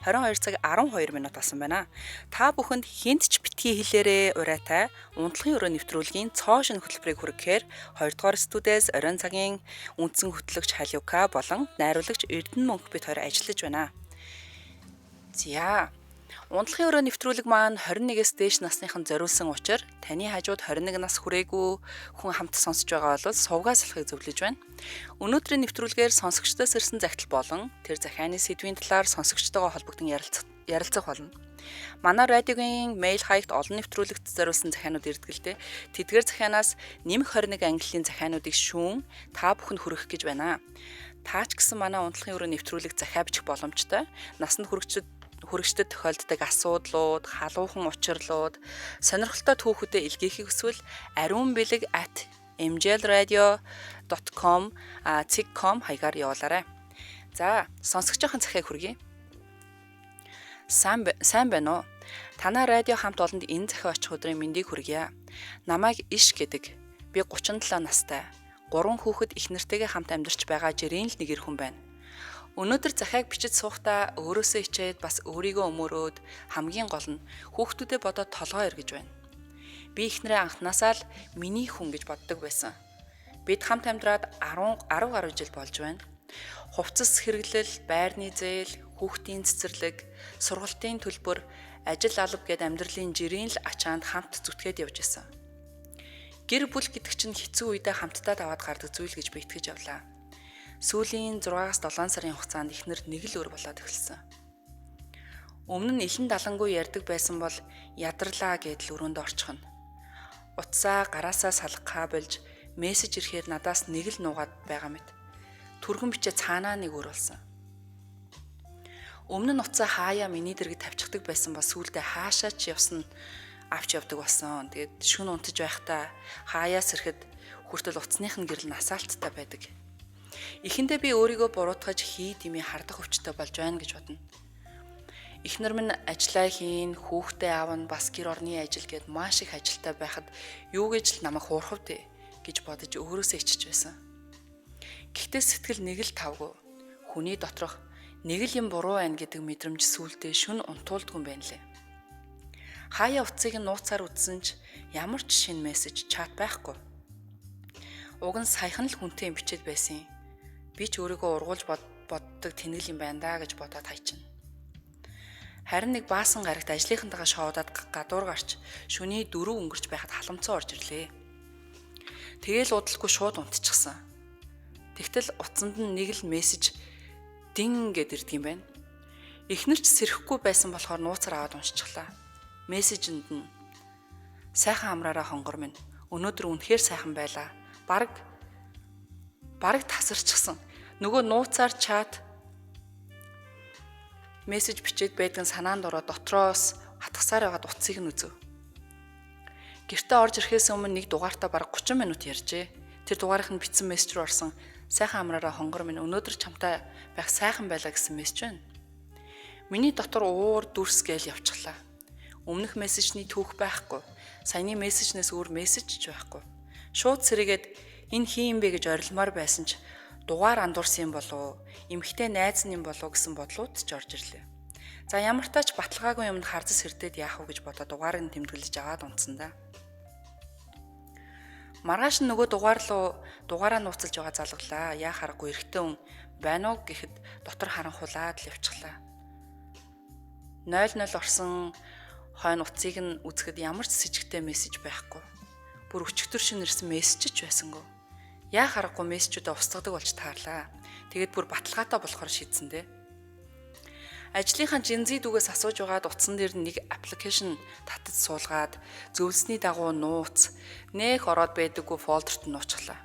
22 цаг 12 минут болсон байна. Та бүхэнд хинт ч битгий хэлээрээ урайтай унтлагын өрөө нэвтрүүлгийн цоо шинэ хөтөлбөрийг хүргэхээр 2 дугаар студиэс оройн цагийн үндсэн хөтлөгч Халиука болон найруулагч Эрдэнэ Мөнх бид хоёр ажиллаж байна. За унтлагын өрөө нэвтрүүлэг маань 21-с дээш насныхан зориулсан учраас таны хажууд 21 нас хүрээгүй хүн хамт сонсож байгаа бол сувгаа салахыг зөвлөж байна. Өнөөдрийн нэвтрүүлгээр сонсогчдоос ирсэн захидал болон тэр захианы сэдвийн талаар сонсогчтойгоо холбогдсон ярилцах болно. Манай радиогийн мэйл хаягт олон нэвтрүүлэгт зориулсан захианууд ирдэг л дээ. Тэдгээр захианаас нэмэх 21 ангиллын захиануудыг шүүн та бүхэнд хүргэх гэж байна. Та ч гэсэн манай унтлагын өрөө нэвтрүүлэг захиа бичих боломжтой. Насанд хүрэгчдэд тохиолддог асуудлууд, халуухан учирлууд, сонирхолтой түүхүүдэд илгээхийг хүсвэл ариун бэлэг @mjlradio.com hаягаар явуулаарай. За, сонсогчийн захиаг хүргэе. Сайн байна уу? Танай радио хамт олонд энэ захиа очих өдрийн мэндийг хүргье. Намайг Иш гэдэг. Би 37 настай. 3 хүүхэд их нэртэйгээ хамт амьдарч байгаа жирийн л нэг эр хүн байна. Өнөөдөр захиаг бичиж суухдаа өөрөөсөө хичээд бас өөрийгөө өмөрөөд хамгийн гол нь хүүхдүүдэд бодоод толгой эргэж байна. Би ихнэрээ анхнаасаа л миний хүн гэж боддог байсан. Бид хамт амьдраад 10 гаруй жил болж байна. Хувцас хэрэглэл, байрны зээл, хүүхдийн цэцэрлэг, сургалтын төлбөр, ажил алба гэд амьдралын жирийн л ачаанд хамт зүтгээд явж исэн. Гэр бүл гэдэг чинь хэцүү үедээ хамтдаа даваад гардаг зүйл гэж би итгэж явлаа. Сүүлийн 6-7 сарын хугацаанд ихнэр нэг л өөр болоод эхэлсэн. Өмнө нь илэн далангүй ярьдаг байсан бол ядарлаа гэдэл өрөөнд орчихно. Утсаа гараасаа салгахаа болж мессеж ирэхээр надаас нэг л нуугаад байгаа мэт. Түргэн бичээ цаанаа нэг өөр болсон. Өмнө нь утсаа хаяа миний дэргэд тавьчихдаг байсан бол сүүлдээ хаашаа ч явсан авч явдаг болсон. Тэгээд шүн унтаж байхдаа хаяа сэрхэд хүртэл утасных нь гэрэл насаалттай байдаг. Эхэндээ би өөрийгөө буруутгаж хий димий хардах өвчтөй болж байна гэж бодно. Эхнэр минь ажиллаа хийн, хүүхдээ аавна, бас гэр орны ажил гээд маш их ажилтай байхад юу гэж л намайг хуурхав дээ гэж бодож өөрөөсөө ичж байсан. Гэхдээ сэтгэл нэг л тавгүй. Хүний доторх нэг л юм буруу байна гэдэг мэдрэмж сүултээ шүн унтуулдгүй юм байна лээ. Хаяа утсыг нь нууцаар үзсэн ч ямар ч шинэ мессеж, чат байхгүй. Уг нь саяхан л хүнтэй юм бичээд байсан юм. Би ч өөрийгөө ургуулж боддог тэнэгэл юм байна даа гэж бодоод хайчихна. Харин нэг баасан гарагт ажлынхантайгаа шоудаад гадуур гарч шөнийн 4 өнгөрч байхад халамцсан орж ирлээ. Тэгээл удалгүй шууд унтчихсан. Тэгтэл утсанд нь нэг л мессеж дин гэд ирдэг юм байна. Эхнэр ч сэрэхгүй байсан болохоор нууцаар аваад уншчихлаа. Мессежэнд нь сайхан амраараа хонгор минь. Өнөөдөр үнэхээр сайхан байлаа. Бараг тасарчихсан. Нөгөө нууцаар чат мессеж бичээд байдгийн санаанд ороод дотроос хатгасаар байгаад утсыг нь үзв. Гэртээ орж ирэхээс өмнө нэг дугаартаа бараг 30 минут ярьжээ. Тэр дугаарыг нь бичсэн мессеж рүү орсон. Сайхан амраараа хонгор минь өнөөдөр чамтай байх сайхан байлаа гэсэн мессеж байна. Миний дотор уур дүрс гээл явчихлаа. Өмнөх мессежний түүх байхгүй. Саяны мессежнээс өөр мессеж ч байхгүй. Шууд сэргээд энэ хин юм бэ гэж орилмоор байсан ч дугаар андуурсан юм болов, эмхтэй найз нь юм болов гэсэн бодлууд ч орж ирлээ. За ямар тач баталгаагүй юмд харзас хэрдээд яах вэ гэж бодоод дугаарыг тэмдэглэж аваад унтсан да. Маргааш нөгөө дугаараа нууцлж байгаа залглаа. Яа харахгүй эрэгтэй хүн байна уу гэхэд дотор харанхуулаад л явчихлаа. 00 орсон хойно утсыг нь үзэхэд ямар ч сэжигтэй мессеж байхгүй. Бүр өчигдөр шин ирсэн мессеж ч байсангүй. Яа харахгүй мессежүүдээ устгадаг болж таарлаа. Тэгээд бүр баталгаатай болохоор шийдсэн дээ. Ажлынхаа жинзи дүүгээс асууж байгаад утсан дээр нэг аппликейшн татаж суулгаад зөвлөсний дагуу нууц нэх ороод байдаггүй фолдерт нь нууцглаа.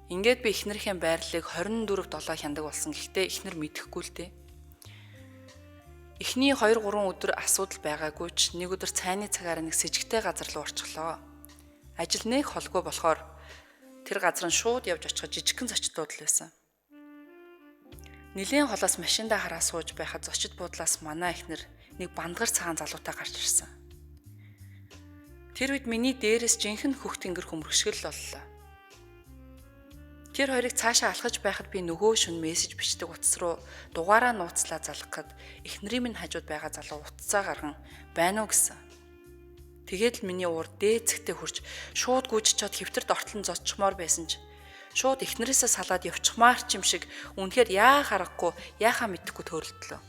Ингээд би эхнэрийн байрлалыг 24/7 хяндаг болсон. Гэхдээ эхнэр мэдэхгүй л дээ. Эхний 2-3 өдөр асуудал байгаагүй ч нэг өдөр цайны цагаар нэг сэжигтэй газар руу орчихлоо. Ажил нэг холгүй болохоор тэр газар нь шууд явж очиход жижигхэн зочдлууд л байсан. Нилийн холоос машиндаа хараа сууж байхад зочид буудлаас манай эхнэр нэг бандгар цагаан залуутай гарч ирсэн. Тэр үед миний дээрээс жинхэнэ хөх тэнгэр хөмрөшгөл боллоо. Тэр хоёрыг цаашаа алхаж байхад би нөгөө шөнө мессеж бичдэг утас руу дугаараа нууцлаа залгахад эхнэрийн минь хажууд байгаа залуу утсаа гарган байна уу гэсэн. Тэгээд л миний уур дээцэгтэй хурж шууд гүйжчихэд хэвтэрд ортолон зодчмоор байсан ч шууд эхнэрээсээ салаад явчихмаар ч юм шиг үнэхээр яах аргагүй яахаа мэдэхгүй төрөлдлөө.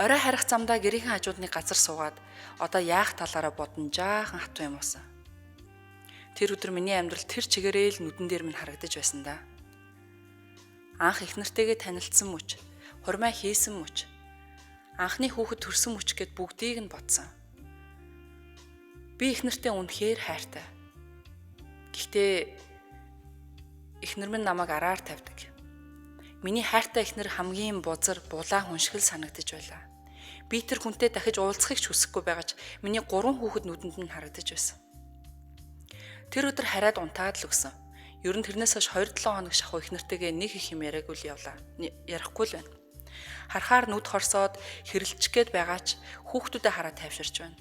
Орой харих замдаа гэрийн хажуудны газар суугаад одоо яах талаараа бодон жаахан хатуу юм уусан. Тэр өдөр миний амьдрал тэр чигээрээ л нүдэн дээр минь харагдаж байсан да. Анх эхнэртэйгээ танилцсан мөч, хурмаа хийсэн мөч, анхны хүүхэд төрсөн мөч гэд бүгдийг нь бодсон. Би эхнэртэй үнэхээр хайртай. Гэхдээ эхнэр минь намайг араар тавьдаг. Миний хайртай эхнэр хамгийн бузар, булаа хүн шиг л санагдаж байлаа. Би тэр хүнтэй дахиж уулзахыг ч хүсэхгүй байгаач миний 3 хүүхэд нүдэнд нь харагдаж байсан. Тэр өдөр хараад унтаад л өгсөн. Ер нь тэрнээс хойш 2-7 хоног шахуу эхнэртэйгээ нэг их юм яриаггүй л явлаа. Ярихгүй л байна. Харахаар нүд хорсоод хэрэлчих гээд байгаач хүүхдүүдэд хараад тайвширч байна.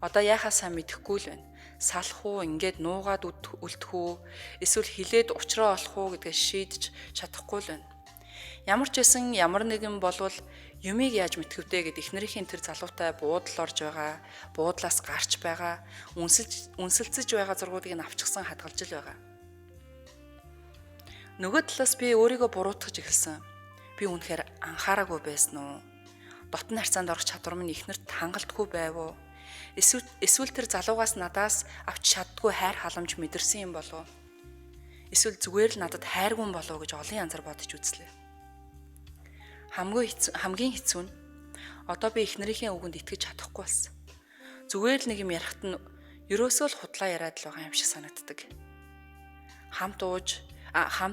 Одоо яахаа сайн мэдэхгүй л байна. Салах уу, ингээд нуугаад үлдэх үү, эсвэл хилээд учраа олох уу гэдгээ шийдэж чадахгүй л байна. Ямар ч байсан ямар нэгэн болвол юмыг яаж мэдхэвдэ гэд эхнэрийн тэр залуутай буудал орж байгаа, буудлаас гарч байгаа, үнсэлцэж байгаа зургуудыг авчихсан хадгалж л байгаа. Нөгөө талаас би өөрийгөө буруутгаж эхэлсэн. Би үнэхээр анхаараагүй байсан уу? Дотн харьцаанд орох чадвар минь эхнэрт хангалтгүй байв уу? Эсвэл тэр залуугаас надаас авч чаддгүй хайр халамж мэдэрсэн юм болов уу? Эсвэл зүгээр л надад хайргүй юм болов уу гэж олон янзаар бодож үзлээ. Хамгийн хэцүү нь одоо би эхнэрийнхээ үгэнд итгэж чадахгүй болсон. Зүгээр л нэг юм ярихт нь ерөөсөө л худлаа яриад л байгаа юм шиг санагддаг. Хамт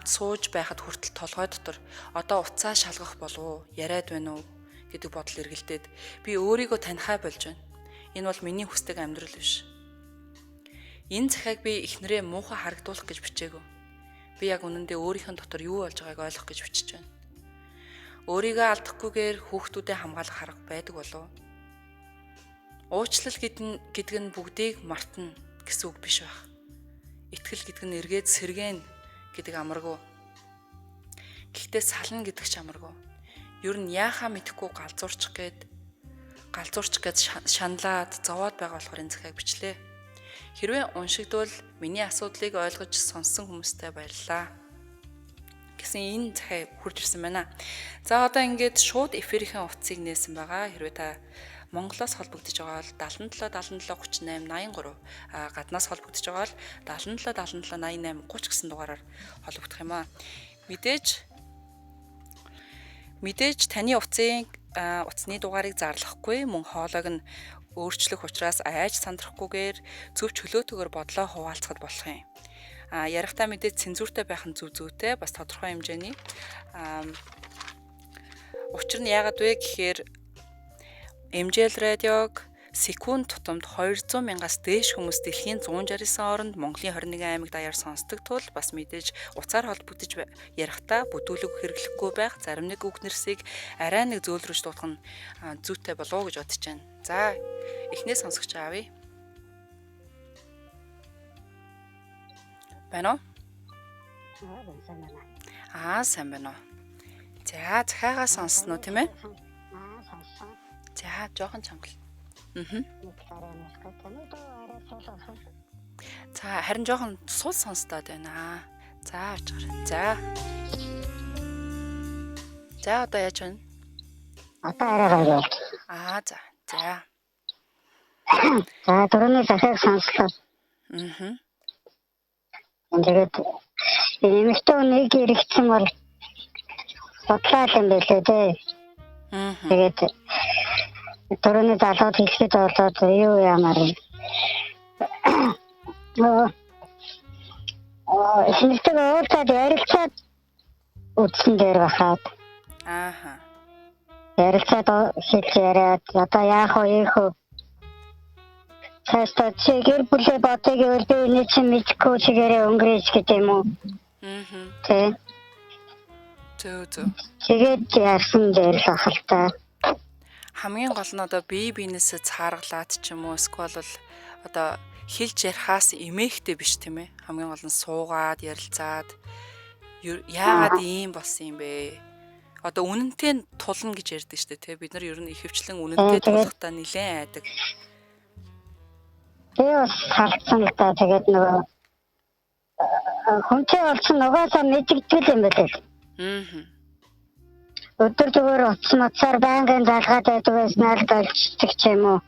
сууж байхад хүртэл толгой дотор одоо уцаа шалгах болов уу, яриад байна уу гэдэг бодол эргэлдээд би өөрийгөө танихаа болж байна. Энэ бол миний хүсдэг амьдрал биш. Энэ захиаг би эхнэрээ муухай харагдуулах гэж бичээгүй. Би яг үнэндээ өөрийнхөө дотор юу болж байгааг ойлгох гэж бичиж байна. Өөрийгөө алдахгүйгээр хүүхдүүдэд хамгаалах арга байдаг болов. Уучлал гэдэг нь бүгдийг мартна гэсэн үг биш байх. Итгэл гэдэг нь эргээд сэргэн гэдэг амаргүй. Гэхдээ сална гэдэг ч амаргүй. Ер нь яахаа мэдэхгүй галзуурчих гээд шаналаад зовоод байгаа болохоор энэ захиаг бичлээ. Хэрвээ уншигдвал миний асуудлыг ойлгож сонссон хүмүүстээ баярлалаа гэсэн энэ захиа хурж ирсэн байна. За одоо ингээд шууд эфирийн утсыг нээсэн байгаа. Хэрвээ та Монголоос холбогдож байгаа бол 77 77 38 83 гаднаас холбогдож байгаа бол 77 77 88 30 гэсэн дугаараар холбогдох юм аа. Мэдээж таны утасны дугаарыг зарлахгүй мөн хоолойг нь өөрчлөх учраас айж сандрахгүйгээр зөв чөлөөтэйгээр бодлоо хуваалцахад болох юм. Ярихтаа мэдээж цензуртай байх нь зүйтэй бас тодорхой хэмжээний. Учир нь яагаад вэ гэхээр MJL радиог секунд тутамд 200 мянгаас дээш хүмүүс дэлхийн 169 оронд Монголын 21 аймаг даяар сонсдог тул бас мэдээж уцаар холбогдож ярихдаа бүдүүлэг хэрэглэхгүй байх зарим нэг үг нэрсийг арай нэг зөөлрөж дуудах нь зүйтэй болов уу гэж бодож байна. За эхнээ сонсогч аавь. Байна уу? Сайн байна уу. За захиагаа сонссноо тийм ээ? За жоохон чангал. За харин жоохон сул сонстоод байна. За авчгаар. За одоо яаж байна? Одоо арай гоё. За. За түрүүний захиаг сонслоо. Тэгээд эмэгтэй хүнийг эргэсэн бол бодлоо юм байлээ дээ. Тэгээд түрүүний залууд хэлэхэд болоод юу ямар юм. Эхнэртэй уулзаад ярилцаад үтсэн дээр бахаад. Ярилцаад хэлж яриад одоо яах вэ? Цаашдаа чи гэр бүлээ бодё гэвэл би энэ чинь мэдгүй чигээрээ өнгөрөөж гэдэг юм уу? Тэ. Тэгээд яарсан дээр л ах л та. Хамгийн гол нь одоо бие биенээсээ цааргалаад ч юм уу эсвэл одоо хэлж ярихаас эмээхтэй биш тийм ээ. Хамгийн гол нь суугаад ярилцаад яагаад ийм болсон юм бэ? Одоо үнэнтэй тулна гэж ярьдаг шүү дээ тий. Бид нар ер нь ихэвчлэн үнэнтэй тулахтаа нилээн айдаг. Тэгээ бас салцсан л та тэгээд нөгөө хүнтэй болсон угаасаа мэддэг юм байна. Өдөр зүгээр утсаар байнгын залгаад байдаг байснаар болждаг ч юм уу.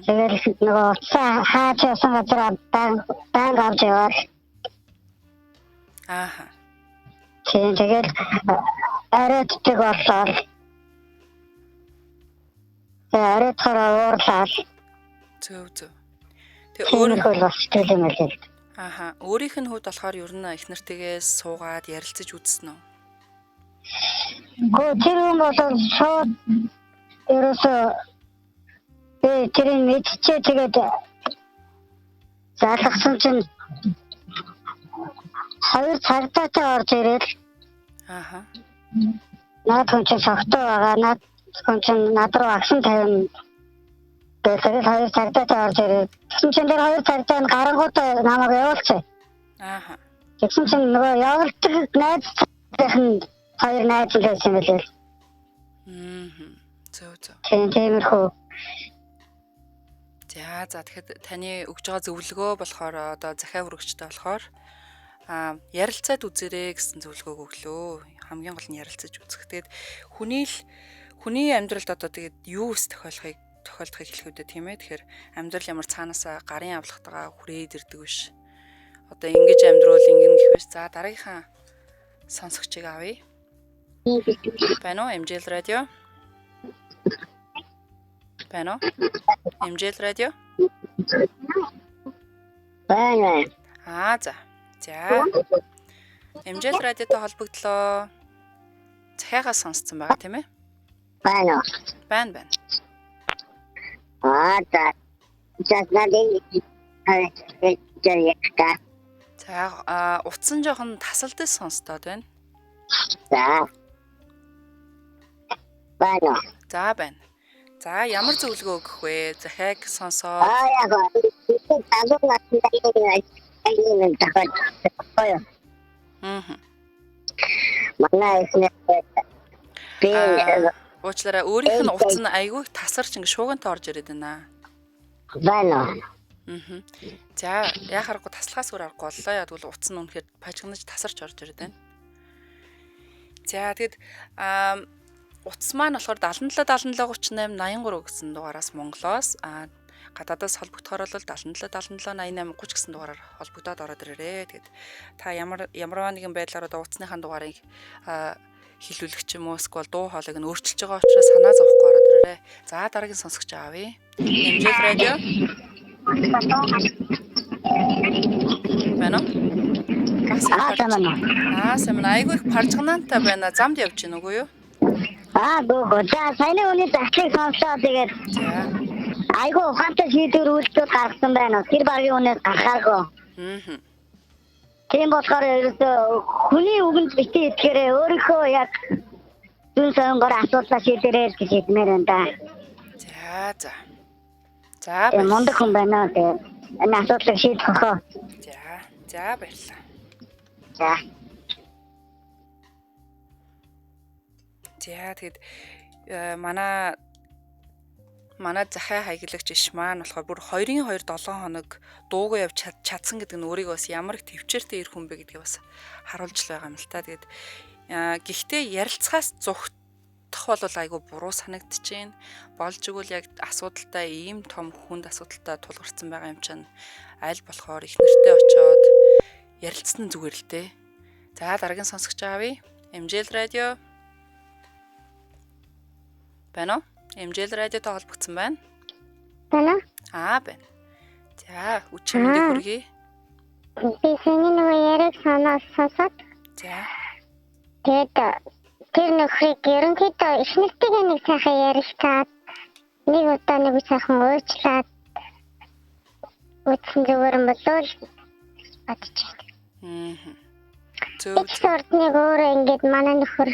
Тэгээд нөгөө утсаа хаач явсан газар байнг авч яваад. Тэгээд арайддаг боллоо. Арайдахаар уурлаад. Зөв. Тэгээ өөрийнхөө бас сэтгэл юм л. Өөрийнх нь хувьд болохоор ер нь их нартайгээс суугаад ярилцаж үзсэн үү? Тэр юм бол шууд ерөөсөө тэрийг мэдчихээ тэгээд залгасан чинь 2 цагтаа орж ирэл. Наад хүн чинь согтуу байгаа. Наад хүн чинь над руу агсан тавина. Тэгээд 2 цагтаа орж ирэл. Тэгсэн чинь тэр 2 цагтаа гарангууд намайг явуулчих. Тэгсэн чинь нөгөө явуулдаг найзын 2 найз байсан юм билээ. Зөв. Тиймэрхүү. За тэгэхээр таны өгж байгаа зөвлөгөө болохоор одоо захиа хүрэгчтэй болохоор ярилцаад үзээрэй гэсэн зөвлөгөөг өглөө. Хамгийн гол нь ярилцаж үзэх. Тэгээд хүний амьдралд одоо тэгээд юу ус тохиолдохыг хэлэх үү тийм ээ. Тэгэхээр амьдрал ямар цаанаасаа гарын авлахтайгаа хүрээд ирдэг биш. Одоо ингэж амьдруул ингэн гэх биш. За дараагийнхаа сонсогчийг авъя. Байна уу MJL радио? Байна уу? MJL радио? Байна. За. MJL радиотой холбогдлоо. Захиагаас сонссон байгаа тийм ээ? Байна. Байна. За. За, утсан жоохон тасалдаж сонстоод байна. Байна. За, ямар зөвлөгөө өгөх вэ? Захиаг сонсоод. Яг уучлаарай, өөрийнх нь утас нь айгүй тасарч ингэ шуугантай орж ирээд байна. Байна. За, яхааргүй таслахаас өөр аргагүй боллоо. Яг бол утас нь үнэхээр пажигнаж тасарч орж ирээд байна. За, тэгэд утас маань болохоор 77 77 38 83 гэсэн дугаараас Монголоос гадаадаас холбогдохоор бол 77 77 88 30 гэсэн дугаараар холбогдоод ороод ирээрээ. Тэгээд та ямарваа нэгэн байдлаар одоо утасныхаа дугаарыг хилүүлэх ч юм уу эсвэл дуу хоолойг нь өөрчилж байгаа учраас санаа зовхгүй ороод ирээрээ. За дараагийн сонсогч авъя. MJL радио. Байна уу? Сайн айгүй их паржганаантай байна. Замд явж гин үгүй юу? Гоо. За сайн үний захлыг сонсоод тэгээд айгүй ухаантай шийдвэр үйлдэл гаргасан байна. Тэр багийн үнээс гарахаагүй. Тийм болохоор ерөөсөө хүний үгэнд битгий итгээрээ өөрийнхөө яг зүүн сонгоор асуудлаа шийдэрэй гэж хэлмээр байна да. За. Мондөг хүн байна тэгээд энэ асуудлыг шийдэх хөө. За баярлалаа. Тэгээд манай захиа хаягалагч иш маань болохоор бүр 2-2 7 хоног дуугаа явж чадсан гэдэг нь өөрийгөө бас ямар их төвчээртэй ирэх хүн бэ гэдгийг бас харуулж байгаа юм л та. Тэгээд гэхдээ ярилцахаас зүгтах бол айгүй буруу санагдчихээн. Болж игэл яг асуудалтай ийм том хүнд асуудалтай тулгарсан байгаа юм чинь аль болохоор их нэртэй очоод ярилцсан зүгээр л дээ. За дараагийн сонсогч авъя. MJL радио. Байна уу? MJL радиотой холбогдсон байна. Байна. Байна. За, үчимдээ хүргэе. Би саний нөгөө яриг сонсоод. Тэгээд тэр нөхрийг ерөнхийдөө ихнэртэйгээ нэг сайхан ярилцаад нэг удаа нэг сайхан уучлаад үтсэн зүгээр юм болоо л бодчихсон. Зөв. Нэг өөрөө ингэж манай нөхөр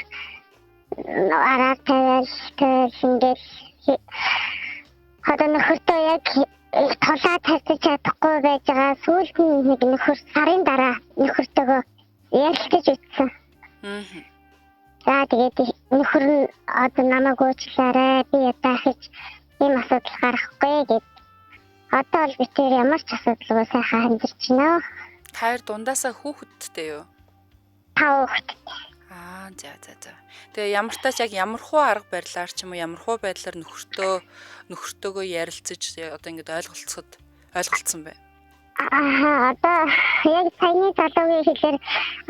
араа тавиал ингээд хадаа нөхөртөө яг толоо тавьчих чадахгүй байж байгаа. Сүүлд нь нэг нөхөр сарын дараа нөхөртөөгөө ярилцаж үзсэн. За тэгээд нөхөр нь одоо намайг уучлаарай. Би ятаахич ийм асуудал гарахгүй гэд. Одоо л би тэр ямар ч асуудалгүй сайхан амьдарч байна. Таар дундаасаа хүүхэдтэй юу? 5 хүүхэдтэй. За. Тэгээ ямар тач яг ямархуу арга барилаар ч юм уу ямархуу байдлаар нөхөртөөгөө ярилцаж одоо ингэж ойлголцсон бай. Одоо яг саяны залуугийн хэлээр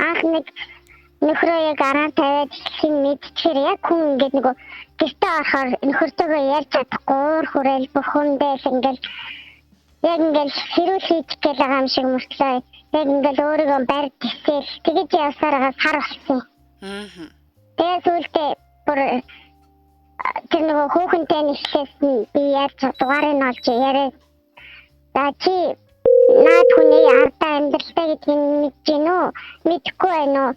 анх нэг нөхрөө яг араа тавиад хэлхин мэдчихээр яг хүн ингэж нөгөө гэртээ орохоор нөхөртөөгөө ярьж чадахгүй хүрээл бухимдэл ингээл яг ингээл хэрүүл хийчих гэж байгаа юм шиг мөртлөө яг ингээл өөрийгөө барь гисэл тэгэж явсараа сар болсон. Тэгээд үлдээ бүр тэр нөгөө хүүхэнтэй нэхлээс би ярьж дугаарыг нь олж яриад за чи наад хүний ардаа амьдралтай гэдгийг мэдэж гин үү? Мэдхгүй байна уу?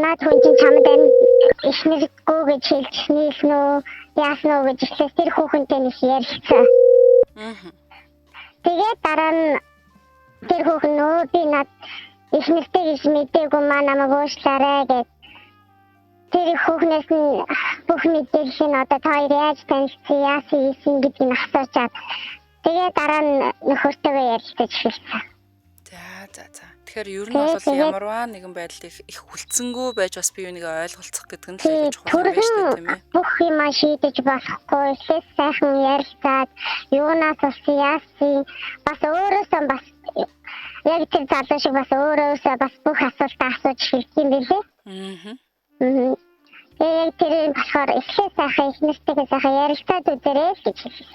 Наад хүн чинь чамд ихнэргүй гэж хэлж нийлнэ үү? Яасан уу гэж ихлээс тэр хүүхэнтэй нэг ярилцсан. Тэгээд дараа нь тэр хүүхэн нөө би над ихнэртэй гэж мэдээгүй маа намайг уушлаарай гэж тэр хүүхнээс нь бүх мэдээлэл нь одоо хоёр яаж танилцсан яасан ийсэн гэдгийг асуучаад тэгээд дараа нь нөхөртөөгөө ярилцаж эхэлсэн. За. Тэгэхээр ер нь бол ямарваа нэгэн байдлыг их хүлцэнгүй байж бас би юунийг ойлголцох гэдэг нь л их чухал юм байна шүү дээ, тийм ээ. Бүх юм шийдэж болохгүй, их сайхан ярилцаад юунаас бас яасан бас өөрөөсөө бас яг тэр залуу шиг бас өөрөөсөө бас бүх асуултаа асууж хэлэх юм билээ. Тэгээд тэр болохоор их сайхан их нэртэйгээ сайхан ярилцаад үзээрэй гэж хэлсэн.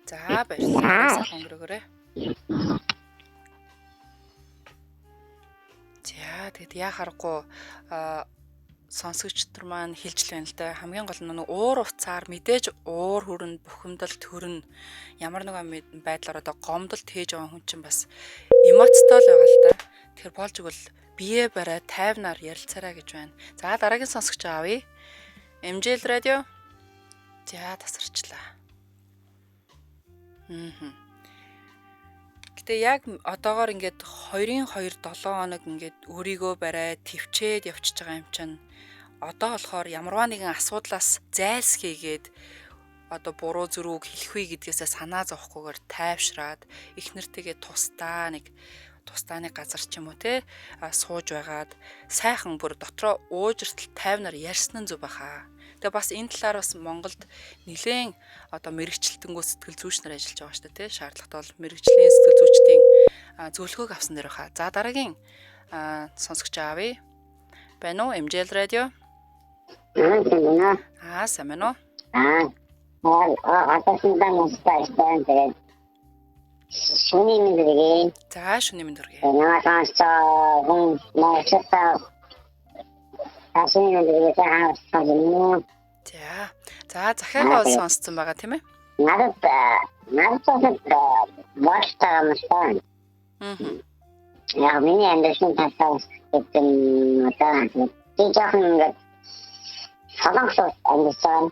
За баярлалаа. Сайхан өнгөрөөрэй. За тэгэд яа харахгүй сонсогч нар маань хэлж байна л да. Хамгийн гол нь уур уцаар мэдээж уур хүрэн бухимдал төрн ямар нэгэн байдлаар одоо гомдол тээж байгаа хүн чинь бас эмоцтой л байгаа л да. Тэгэхээр болж игэл бие барай тайвнаар ярилцаарай гэж байна. За дараагийн сонсогч аавъя. MJL радио. За тасарчлаа. Гэтэ яг одоогоор ингээд 2-2-7 хоног ингээд өөрийгөө барай төвчээд явчихж байгаа юм чинь одоо болохоор ямарваа нэгэн асуудлаас зайлсхийгээд одоо буруу зүрүүг хэлэхгүй гэдгээсээ санаа зовхгүйгээр тайвшраад их нэртэйгээ тусдаа нэг газар ч юм уу те сууж байгаад сайхан бүр дотроо уужртал тайвнаар ярьсан нь зүг баха. Тэгээ бас энэ талаар бас Монголд нэлээд одоо мэрэгчлэлтэнгөө сэтгэл зүйч нар ажиллаж байгаа шүү дээ тий. Шаардлагатай бол мэрэгжлийн сэтгэл зүйчдийн зөвлөгөөг авсан дээрээ хаа. За дараагийн сонсогч аавъя. Байна уу MJL радио? Сайн байна уу? Атасында мостайсан тэгээд шүний мэдрэг. За шүний мэдрэг. Намаас хүн мааштай ашиг мэдрэг таасан. За захиагаа сонсцсон байгаа тийм ээ? Надад баштаа мастан. Яг миний андерсэн тасаас гэдэг одоо тийчхэн салангсаас андерсан.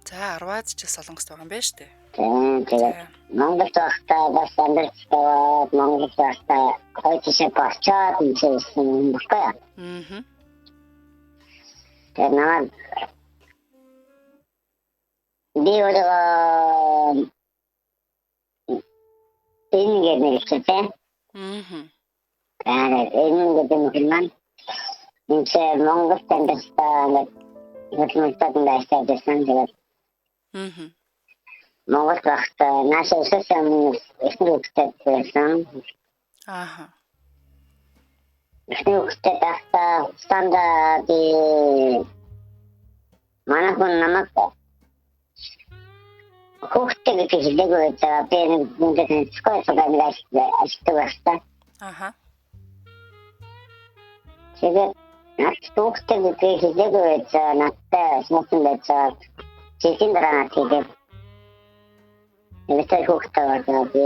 За 10-аад ч солонгост байгаа юм байна шүү дээ. Тэгээд Монголд байхдаа бас андерсан Монголд байхдаа хоёрчиг болчоод ингэсэн баггүй. Тэгээд намайг би өөрөө энэ нэгтэй. Тэгээд энэ гэдэг нь Монгол андерсан хөдөлмөртөнд ажилласан тэгээд Монгол байхдаа наашаа өссөн эхнэртэй байсан. Эхнэртэй байхдаа стандарт манай хүн намайг хүүхдээ гэж хэлээгүй байгаа. Би нэг сколсоог ажилладаг байсан. Тэгээд хүүхдээ гэж хэлээгүй байгаа. Надтай смутсан байсан. Жилийн дараа тэгээд Эвэтэй хүүхдээ байгаа. Би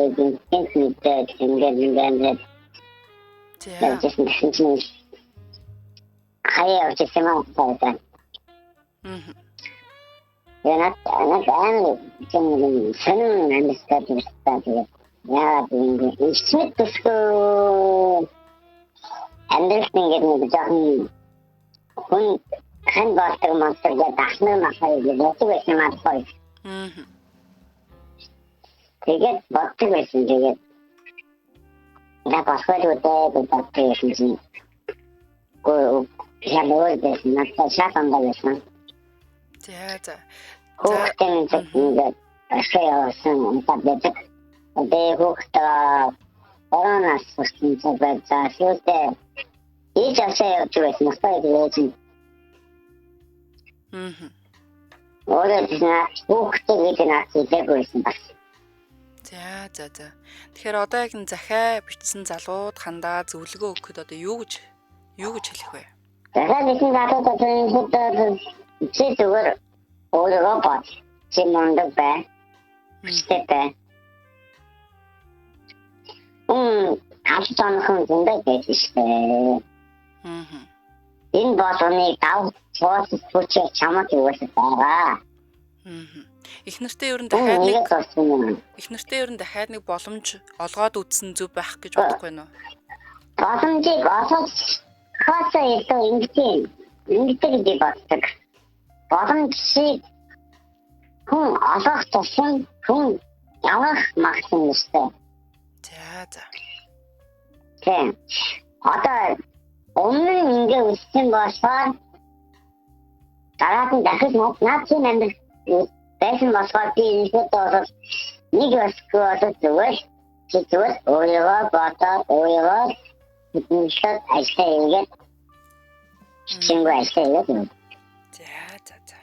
ингээд ингээд хаяа явж ирсэн юм байна. Янат аан чинь сонин амьсгал үүсдэг. Яа би смит төсгөө амьдралт ингээд нэг жоохон хүн хан болдог монстер гэдэг ахнаа махаа гэдэг байсан юм аа. Тэгээд боддог байсан тэгээд на пасхалуудаа боддог байсан. Я говорю, что сейчас он довольно. За. Хүүхдийн ингээд ашигласан таблетик. Тэгээ хүүхдээ коронавирус хүрсэн зүйл за сүүлдээ ийж авсаа явж байсан настай байсан. Өөрөөр хүүхдээ наад хэлээгүй бас. За. Тэгэхээр одоо яг захиа бичсэн залууд хандаа зөвлөгөө өгөхөд одоо юу гэж хэлэх вэ? Захиа бичсэн залуудад чи зүгээр өөрийгөө бод. Чи мундаг бай. Хүчтэй бай. Авчтанхан зөндөө байдаг шүү дээ. Энэ болоныг дав цоос хүчээ чамд юусэн байгаа. Их нартай ер нь дахиад нэг боломж олгоод үзсэн зүв байх гэж бодохгүй нөө. Боломжийг олгож хасаа ito ингэдэг боддог. Боломжийг хүн олгох тусам хүн явах максимум өстэй. За. Тийм. Одоо өмнө ингээ үссэн болохоор дараад нь дахиж наад чинь амьдрал байсан болохоор би энэ дээр нэг өсгөө зүгээр өөрийгөө бодоод өөрийгөө мэдээд ажлаа чингөө ажлаа хийгээд. За.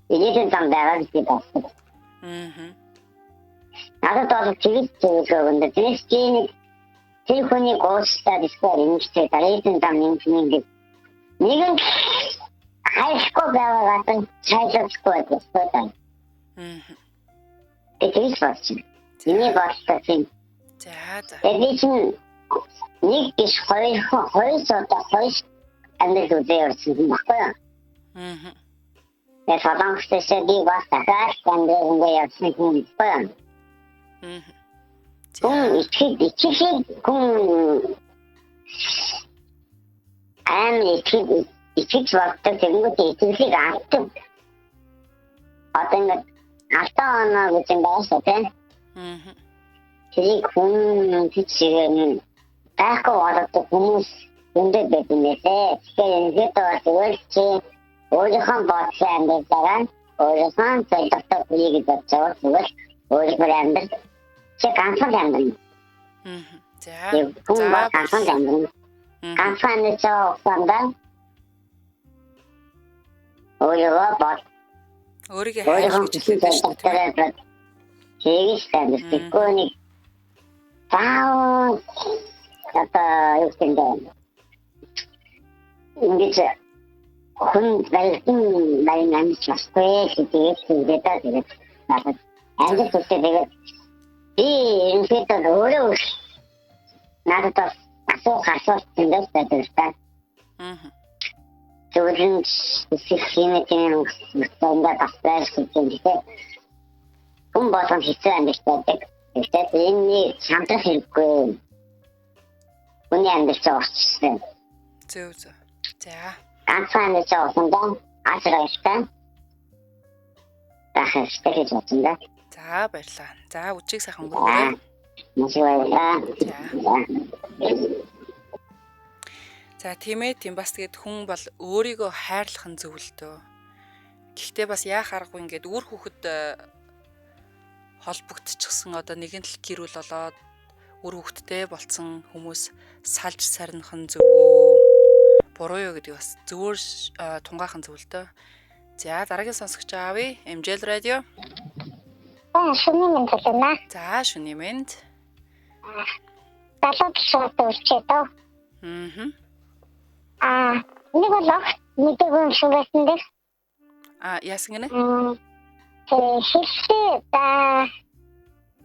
Ийм зам байгаа гэж бодсон. Надад бол зөвхөн тийм тэр хүний гоостад эсвэл ингэжтэй дараагийн зам нэг хайшгүй байгаа чайлахгүй байсан. Тэгээд фасч. Миний бодлоо тийм. За. Тэгээд нэг биш хоёр амьдрал үзээрсэн юм байна. Тэгээд солонгосчууд би бас дахиад амьдрал явуулсан юм байна. Ичиж болдог тэнгууд ичижлийг авдаг. Одоо ингээд алтаа гэж юм байна тийм. Тэрийг хүн чигээр таахгүй болдог хүмүүс үндэ бэднээсээ тэгээд зүгээр чи өөрийнхөө бодсон амьдралаа өөрийнхөө зөвлөлтөд үеийг бодсоо зүгээр өөрийнхөө амьдрал чи ганцхан амьдрал. За. Ганцхан амьдрал. Ганцхан нэрчээ сандаа өөрийгөө бод. Өөрийгөө хайрлах гэж хэлдэг. Тэгэж standardгүй нэг таа одоо юу гэдэг ингэж хүн барин амьд бастай гэдэг тэгээд надад амьд үстэй би энэ фэтэ өөрөө надад асуух зөндөө байдаг. Зөвхөн сихимэтийн үстэндээ бастай гэдэг. Хүн болон хэцүү амьд байдаг. Тэгээд энэ чамдрах хэрэггүй. Хүний амьд орчихсон. Зөв. За. Ганцхан нэг жоо асрахтай. Дахиад гэж бодсон. За баярлаа. За үчиг сайхан өнгөрөөрэй. За тийм бас тэгээд хүн бол өөрийгөө хайрлах нь зөвлөдөө. Гэхдээ бас яах аргагүй ингээд үр хүүхэд холбогдчихсан одоо нэгэн л гэр бүл болоод үр хүүхэдтэй болцсон хүмүүс салж сарних нь зөв үү? Буруу юу гэдэг бас зөвөр тунгаахан зөвлөдөө. За дараагийн сонсогч аавь MJL радио. Шүний мэнд хэлнэ. За шүний мэнд. Далаад шууд үлчээд. Нэг бол нэг юм шугасан дээр. Яасан гинэ?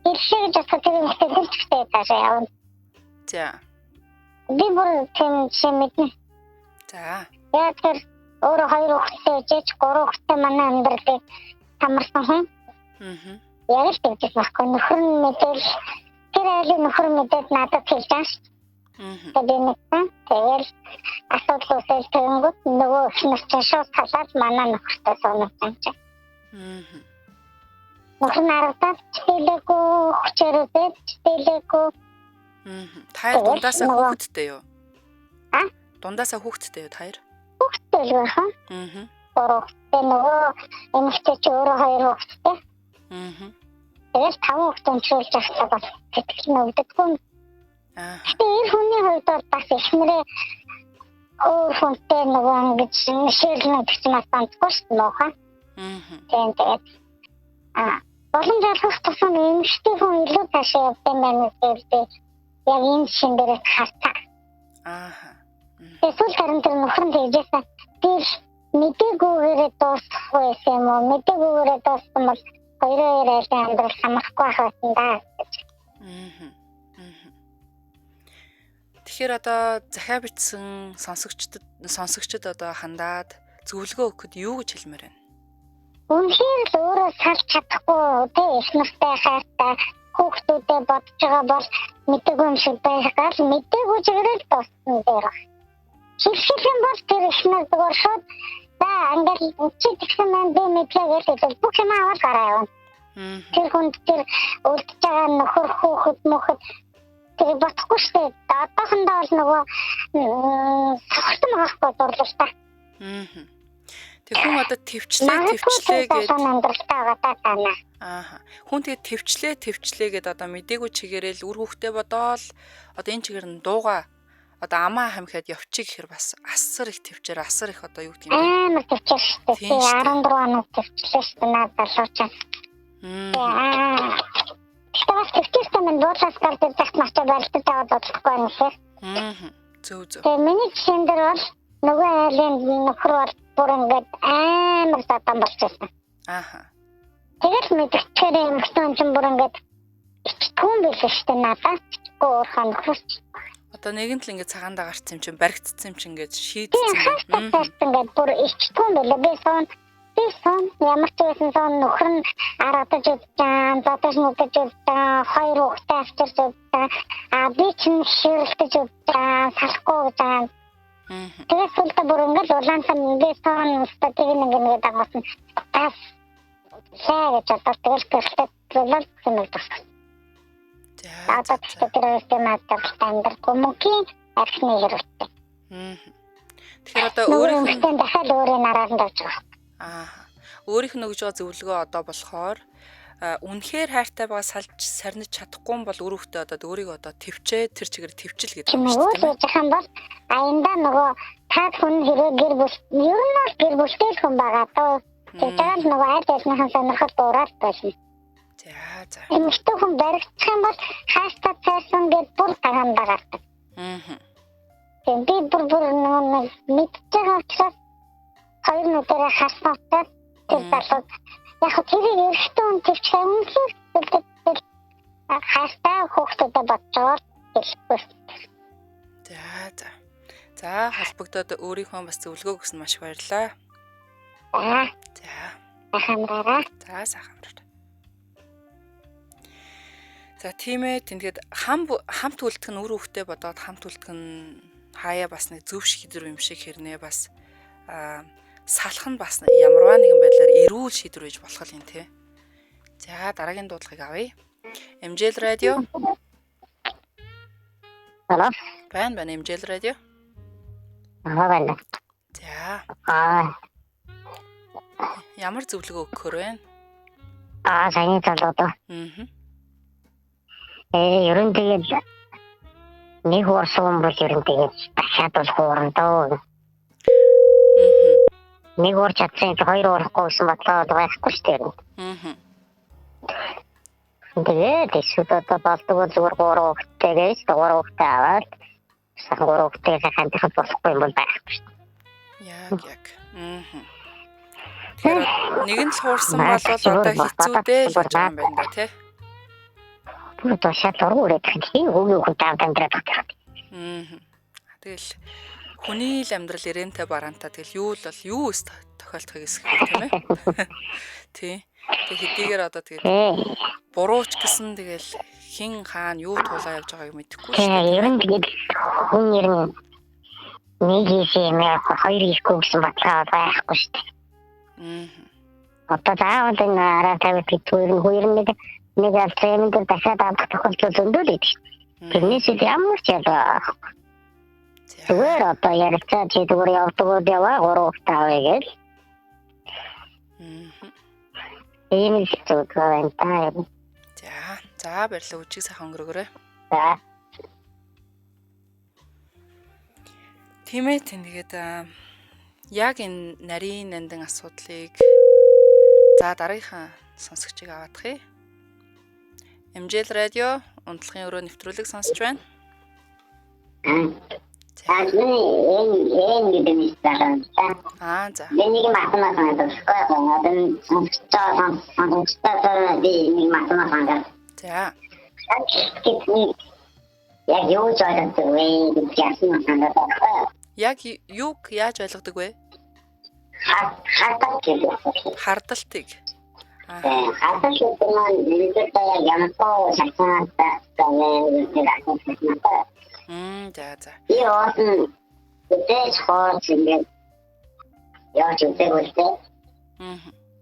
Хэлшээ жахтын хэлчихтэй таашаа. За. Би бүр тийм мэднэ. За. Яг тэр өөрөө 2 хүүхэдтэй ээжээч 3 хүүхэдтэй манай амьдралыг хамарсан хүн. Яг л тэгж байхгүй нөхөр нь мэдэл тэр айлын нөхөр мэдээд надад хэлж байгаа ш. Тэгэл асуудал үүсэл тэгэнгүүт нөгөө ихнэр чинь шууд талаад манай нөхөртөө сонирхсан чинь. Нөхөр нарагдаад чилээгүй хүчээрээ чилээгүй. Таяр дундаасаа хүүхэдтэй юу? Дундаасаа хүүхэдтэй юу таяр? Хүүхэдтэй л байна. Гурван нөгөө эмэгтэй чи өөрөө 2 хүүхэдтэй. Тэгэл 5 хүүхэд өнчүүлж явахтаа бас сэтгэл нөгдөггүй. Тэр хүний хувьд бол бас ихнэрээ өөр хүнтэй нөгөө ингэж ширлэн гэж нас тандгүй шүү дээ нөхөн. Тэгээд боломж олгох тусам эмэгтэй хүн илүү таашаа явдаг юм байна гэдэг яг энэ шин дээр хартаа. Эсвэл харин тэр нөхөр нь хэлжсэн тэр мэдээлгүйгээр дуусах байсан юм уу? Мэдээлгүйгээр дууссан бол хоёроо амьдрал хамахгүй байсан даа гэж. Тэгэхээр одоо захиа бичсэн сонсогчдод одоо хандаад зөвлөгөө өгөхөд юу гэж хэлмээр байна? Үнэхээр л өөрөө салж чадахгүй тэ их настай хайртай хүүхдүүдэд бодож байгаа бол мэдээгүй юм шиг байгаад мэдээгүй чигээр л дууссан дээр. Шилхэн бол тэр их насгаар шууд за англи чи тэгсэн маань би мэдлээ гэж бүх юм аваад гараа явна. Тэр хүнд тэр үлдэж байгаа нөхөр хүүхэд мөхөд тэр бодохгүй шүү дээ. Одоохондоо л нөгөө сохтон байхгүй дурлаж та. Тэг хүн одоо төвчлээ гэж хүн тэгээ төвчлээ гэд одоо мдээгүй чигээрэл үр хөвгтэй бодоол одоо энэ чигээр нь дууга одоо амаа хамхиад явчих гэхэр бас асар их төвчээр асар их одоо юу гэдэг юм бэ? Амар төвчээр шүү дээ. 14 хоног төвчлээ шүү дээ наад залуучаа. Тэгээс төвчээртэй минь дуудлаас гарч ирэх мачаа байлтад аваад бодлохгүй юм шиг. Зөв. Тэгээ миний жишээн дээр бол нөгөө айлын нөхөр бол бүр ингээд амар сатан болчихсон. Тэгэл мэдчихээр юм хэвчэн чинь бүр ингээд ичтгүүн байлаа шүү дээ надад. Өөрөө нөхөрч. Одоо нэгэн л ингээд цагаандаа гарцсан юм чинь баригдсан юм чинь ингээд шийдсэн. Ингээд бүр ичтгүүн байлаа. Би сон ямар ч байсан сон нөхөр нь аргадаж үзсэн, задаж нүдэж үзсэн, 2 хүүхдээ авчирч үзсэн. Би чинь ширлтэж үзсэн, салахгүй үзсэн. Тэгээд сүлдө бүр ингээд улаансан би сон статиг ингээд дагуулсан. Тас сая гэж одоо тэгэл гэрэлтэй юм байна. Одоо тэр систематик стандарт хүмүүхийн архины хэрэгтэй. Тэгэхээр одоо өөрийнхөө дахиад өөрийн нараас давж байгаа. Өөрийнх нь өгж байгаа зөвлөгөө одоо болохоор үнэхээр хайртай байгаа салж сарниж чадахгүй юм бол өөрөөхтэй одоо өөрийгөө одоо төвчээ тэр чигээр төвчл гэдэг юм шүү дээ. Өөр жахан бол аянда нөгөө таад хүн хэрэг гэр бүл ер нь бол гэр бүлтэй хүн байгаа даа. Тэгээд нөгөө айдасныхан сонирхол дуурал байсан. За. Эмэгтэй хүн баригдчих юм бол хаастаа цайсан гэд бүр тагаан багаардаг. Тэгээд би бүр нөгөө мэдчихэж байгаа учраас хоёр нүдэрээ харсан учраас тэр залуу яг тэр эрэгтэй хүн төвч үнэхээр хаастаа хүүхдүүдэд бодцоор хэлэхгүй. За холбогдоод өөрийнхөө бас зөвлөгөө өгсөн маш баярлалаа. Хамраа. Сайхан. За тийм ээ тэгээд хамт үлдэх нь үр хөвгтэй бодоод хамт үлдэх нь хаяа бас нэг зөв шийдвэр юм шиг хэрнээ бас салах нь бас ямарваа нэгэн байдлаар эрүүл шийдвэр байж болох юм тий. За дараагийн дуудлагыг авъя. MJL радио. Алло. Байна MJL радио. Байна. За. Ямар зөвлөгөө өгөхөр вэ? Сайн залуу. Ер нь тэгээд нэг хуурсан бол ер нь тэгээд дахиад бол хуурандаа. Нэг хуурч чадсан 2 хуурахгүйсэн бодлоо байхгүй шүү дээ. Тэгээд эсвэл одоо болдог бол зүгээр 3 хүүхдтэйгээс 3 хүүхдээ аваад 3 хүүхдтэйгээ хандхад болохгүй юм бол байхгүй шүү дээ. Яг. Тэгэхээр нэг нь хуурсан бол одоо хэцүүдээ л болж байгаа юм байна да тий. Одоо шат уруу үрээд хин хөөгөө хүн таавд амьдраад байгаа. Тэгэл Хүний л амьдрал ирэнтэй бараантай тэгэл юу л бол юу өс тохиолдохыг эсэхэл тийм ээ. Тий. Тэг хэдийгээр одоо тэгээд бурууч гэсэн тэгэл хин хаана юу туулаа явж байгааг мэдэхгүй шүү дээ. Ер нь тэгээд хүн ер нь нэг юм хоёр ихгүй гэсэн баталгаа байхгүй шүү дээ. Одоо заавал энэ араа тавьж битүүр хоёр нэг алтрын дээр дахиад авах тохиолдол зөндөө л байдаг. Тэрнээс ямар ч ялгаа. Зүгээр одоо ярилцаа чи зүгээр явдаг яваа 3-5 гэл. Ийм л зүйл байна таа. За баярлалаа үжиг сайхан өнгөрөөрэй. За. Тийм ээ тэгээд яг энэ нарийн нандин асуудлыг за дараагийнхаа сонсогчийг аваадах юм. MJL радио унтлагын өрөө нэвтрүүлэг сонсож байна. За. Энийг математикаар одоо сонсогчдоо нэг математикаар. За. Яг юу ойлгодог вэ гэж асуусан байна. Яг юуг яаж ойлгодог вэ? Хардалт гэдэг. Хардалтыг. Хардалт гэдэг нь нэгдээ ямархуу шалтгаантай За. Яасан үдээс хооч ингээд яаж үдээвэлтэй.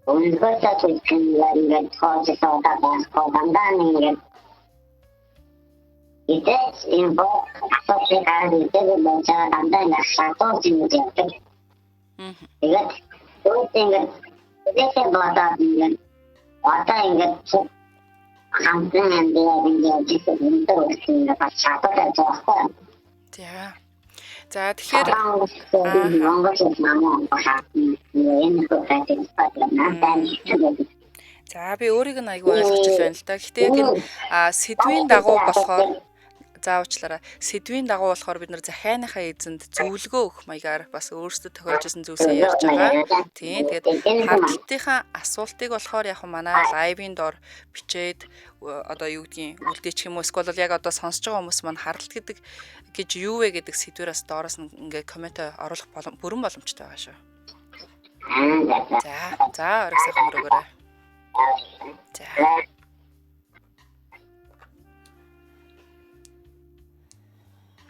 Өнөөдөр ч ингээд хооч суудаг дандаа ингээд Идээс энэ боо асуусан гараад үдээвэл байж дандаа ингээд шатууж ингээд. Тэгээд ингээд үдээсээ бодоод ингээд одоо ингээд хамтран ингээд жишээ нь бас шатууж байгаа. За тэгэхээр за би өөрийг нь аягүй ойлгож байна л да. Гэхдээ яг энэ сэдвийн дагуу болохоор заавчлаараа сэдвийн дагуу болохоор бид нар захианыхаа эзэнд зөвлөгөө өгөх маягаар бас өөрсдөө тохиолж исэн зүйлсээ ярьж байгаа. Тийм. Тэгээд хардталтынхаа асуултыг болохоор яг манай лайвын доор бичээд одоо юу гэдгийг үлдээчих юм уу эсвэл яг одоо сонсож байгаа хүмүүс маань хардталт гэдэг гэж юу вэ гэдэг сэдвээс доороос нь ингээ коммент оруулах бүрэн боломжтой байгаа шүү. За орой сайхан өнгөрөөрэй. За.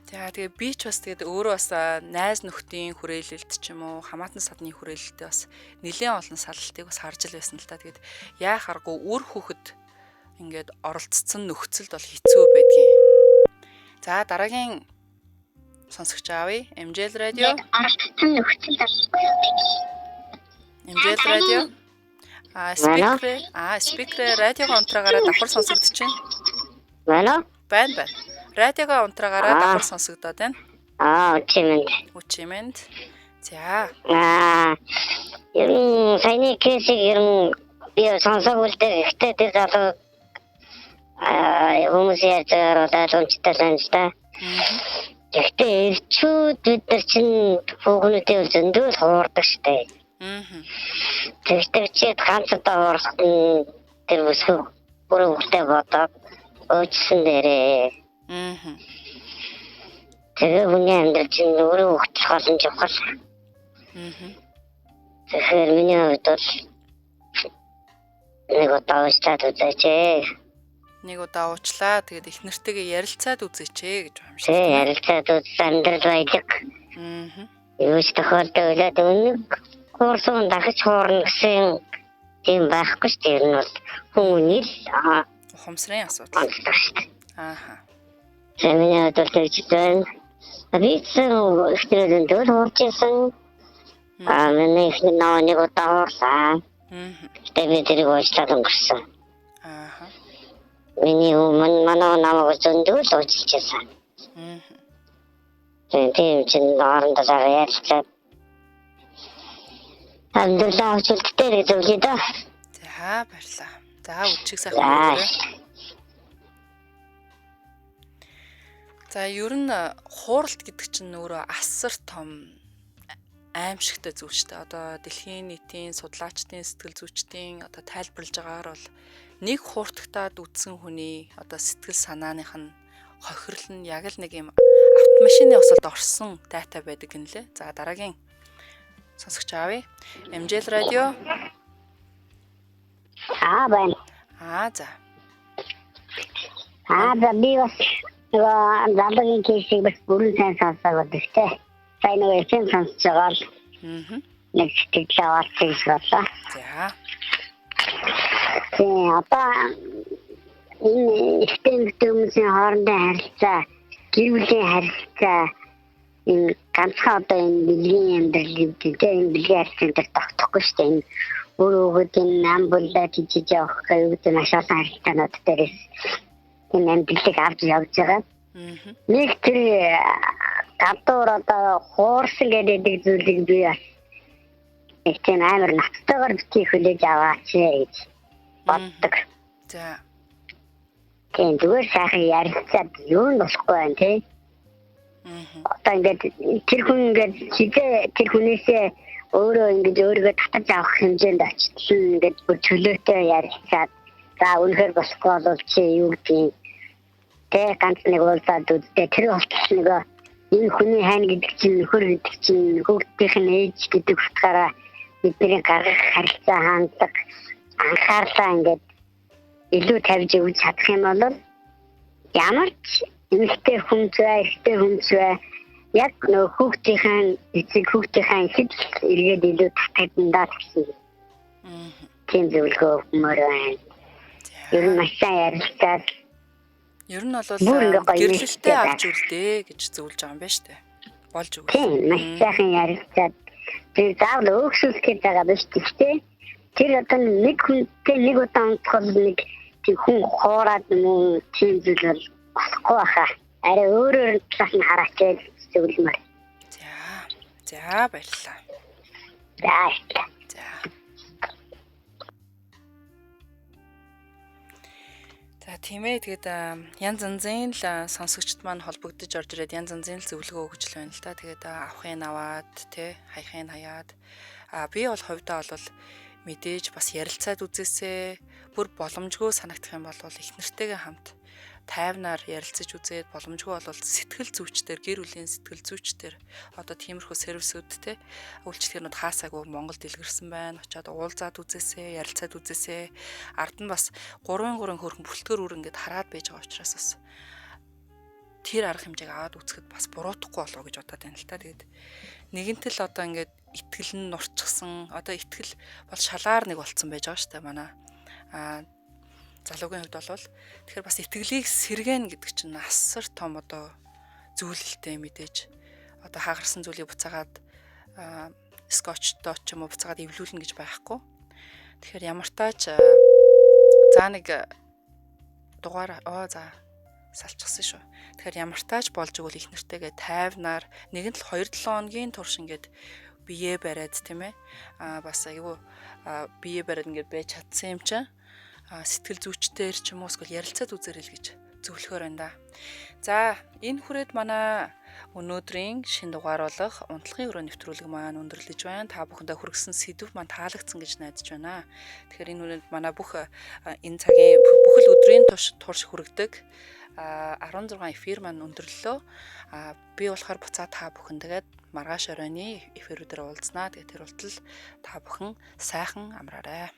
Тэгээ би ч бас тэгээд өөрөө бас найз нөхдийн хүрээлэлд ч юм уу хамаатан садны хүрээлэлдээ бас нэлээд олон саллтыг бас харж л байсан л та. Тэгээд яа харгүй үр хүүхэд ингээд оролцсон нөхцөлд бол хэцүү байдгийн. За дараагийн сонсогч аавь MJL радио. Оролцсон нөхцөлд MJL радио. Спикер радиога унтраагаараа давхар сонсогдож байна. Байна. Радиога унтраагаараа давхар сонсогдоод байна. Үчимэнд. За. Ер нь саяны кейсийг ер нь би сонсоогүй л дээ. Гэхдээ тэр залуу хүмүүс яаж оролцоод унцтай санагдаа. Гэхдээ эрчүүд бид нар чинь хүүхнүүдээ зөндөө хуурдаг штэ. Тэгэхээр чи ганц удаа уурах тэр бүсгүй бүрэн хүртэ бодоод өөчсөн дээрээ. Тэгээ хүний амьдрал чинь өөрөө ухчихсан чухал. Тэгэхээр миний хувьд нэг удаа уучлаад үзээч. Нэг удаа уучлаа. Тэгээд их нэртэйгээ ярилцаад үзээч гэж юм шиг. Тий, ярилцаад үзсэн амьдрал баялаг. Юу ч тохиолдоод өнөг хуурсан дахиж хуурна гэсэн тийм байхгүй шүү дээ. Энэ бол хүмүүний л ухамсарын асуудал. Миний хувьд тэгж байна. Би ч ихтэй дөр хуурчсан. Миний их нэг удаа хуурсан. Тэгээд би тэрийг уучлаад өнгөрсөн. Миний манай намайг зөндөө л уучлажсэн. Тийм чинь орондоо ярьцаад амьдралаа уучлалттай гэж зөвлөе да. За баярлалаа. За үчиг сайхан өнгөрөөрэй. За ер нь хууралт гэдэг чинь өөрөө асар том аимшигтай зүйл шүү дээ. Одоо дэлхийн нийтийн судлаачдын сэтгэл зүйчдийн одоо тайлбарлаж байгаагаар бол нэг хууртагтаад үтсэн хүний одоо сэтгэл санааных нь хохирол нь яг л нэг юм автомашины осолд орсон дата байдаг гинлээ. За дараагийн сонсогч аавь. MJL радио. Байна. За. За би бас залуугийн кейсийг бас бүрэн сайн сонсоод байна. Сайн нэг юм сонсож байгаа л. Нэг сэтгэл аваад тийш болоо. За. Одоо энэ системийн хоорондын харилцаа, гэр бүлийн харилцаа энэ ганцхан одоо энэ бэлгийн амьдрал гэдэг энэ бэлгийн харилцаанд тогтохгүй шүү дээ. Өөрөөгөө энэ нам булаа жижиг явах гэдэг маш олон харилцаанууд дээрээс энэ амьдралыг авч явж байгаа. Нэг тэр гадуур одоо хуурсан гэдэг зүйлийг би бас их тийм амар ноцтойгоор битгий хүлээж аваач гэж боддог. За. Тийм зүгээр сайхан ярилцаад юу нь болохгүй байна тий. Одоо ингээд тэр хүн ингээд хизээ тэр хүнээсээ өөрөө ингээд өөрийгөө татаж авах хэмжээнд очсон ингээд бүр чөлөөтэй ярилцаад за үнэхээр болохгүй бол чи юу гэдгийг тэ ганц нэг уулзаад үзтээ тэр болтол нөгөө энэ хүний хайна гэдэг чинь нөхөр гэдэг чинь хүүхдийнх нь ээж гэдэг утгаараа бидний гаргах харилцаа хандлага анхаарлаа ингээд илүү тавьж өгч чадах юм бол ямар ч эмэгтэй хүн зүй яг нөх хүүхдийн эцэг хүүхдийн хэдэл эргээд илүү татагдандаа гэсэн. Тийм зөвлөгөө өгмөр байна. Ер нь маш сайн ярилцаад ер нь бол гэрлэлтэй авч үлдээ гэж зөвлөж байгаа юм байна шүү дээ. Болж өгөх. Тийм маш сайхан ярилцаад тэр заавал өөхсүүлэх гэж байгаа биш тийм. Тэр одоо нэг хүнтэй нэг удаа унтхол нэг хүн хоороод юм тийм зүйл болохгүй хаа. Арай өөрөөр талаас нь хараач гэж зөвлөмөр. За баярлалаа. За. За тийм ээ тэгээд янз янзын л сонсогчд маань холбогдож орж ирээд янз янзын л зөвлөгөө өгч л байна л да. Тэгээд авахын аваад тий хаяхын хаяад би бол хувьдаа бол мэдээж бас ярилцаад үзээсэй бүр боломжгүй санагдах юм бол их нэртэйгээ хамт тайвнаар ярилцаж үзээд боломжгүй бол сэтгэл зүйчдэр гэр бүлийн сэтгэл зүйчдэр одоо тиймэрхүү сервисүүд те үйлчлэгнүүд хаасаагүй Монголд дэлгэрсэн байна. Очоод уулзаад үзээсэй, ярилцаад үзээсэй. Ард нь бас 3 хөрөнгө бүлтгэр үр ингээд хараад байж байгаа учраас бас тэр арга хэмжээг аваад үзэхэд бас буруутахгүй болов гэж бодоод байна л та. Тэгээд нэгэнтэл одоо ингээд итгэл нь нурчсан. Одоо итгэл бол шалаар нэг болцсон байж байгаа шүү дээ манай. Залуугийн хувьд бол тэгэхээр бас итгэлийг сэргэн гэдэг чинь асар том одоо зүйлэлтэй мэдээж. Одоо хагарсан зүйлийг буцаагаад скотчтой ч юм уу буцаагаад эвлүүлнэ гэж байхгүй. Тэгэхээр ямар тааж за нэг дугаар салчихсан шүү. Тэгэхээр ямар тааж болж игэл их нэртэйгээ тайвнаар нэгэн л 2-7 хоногийн турш ингээд бие бариад тийм ээ. Бас айгүй бие бариад ингээд байж чадсан юм чинь. Сэтгэл зүйчдээр ч юм уу эсвэл ярилцаад үзээрэй гэж зөвлөхөр байна да. За энэ хүрээд манай өнөөдрийн шин дугаар болох унтлагын өрөө нэвтрүүлэг маань өндөрлөж байна. Та бүхэндээ хүргэсэн сэдв маань таалагдсан гэж найдаж байна. Тэгэхээр энэ хүрээд манай бүх энэ цагийн бүхэл өдрийн турш хүргэдэг 16 эфир маань өндөрлөлөө. Би болохоор буцаа та бүхэнтэйгээ маргааш оройны эфирүүдээр уулзнаа. Тэгээд тэр болтол та бүхэн сайхан амраарай.